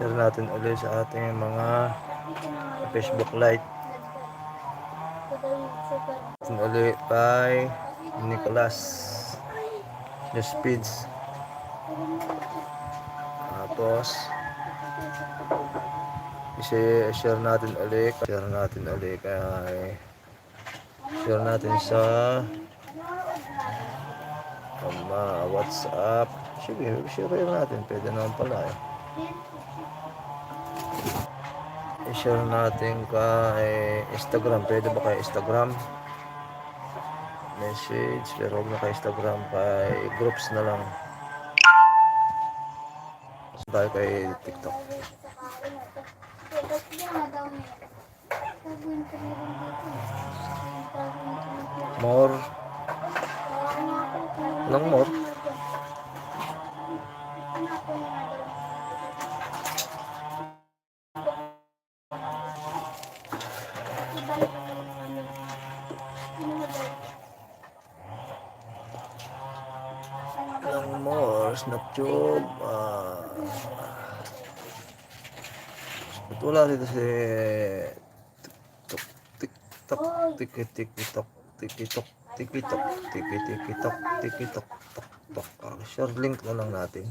Share natin ulit sa ating mga Facebook Lite. Ulit kay Nicolas The Speeds. Tapos i-share natin ulit. Share natin sa WhatsApp. Sige, share natin. Pwede naman pala eh. I-share natin kay Instagram. Pwede ba kay Instagram? Message. Pero huwag na kay Instagram. Kay groups na lang. Tayo kay TikTok. More. Lang more. Lang more. Snapchat. Wala dito si TikTok. Share link na lang natin.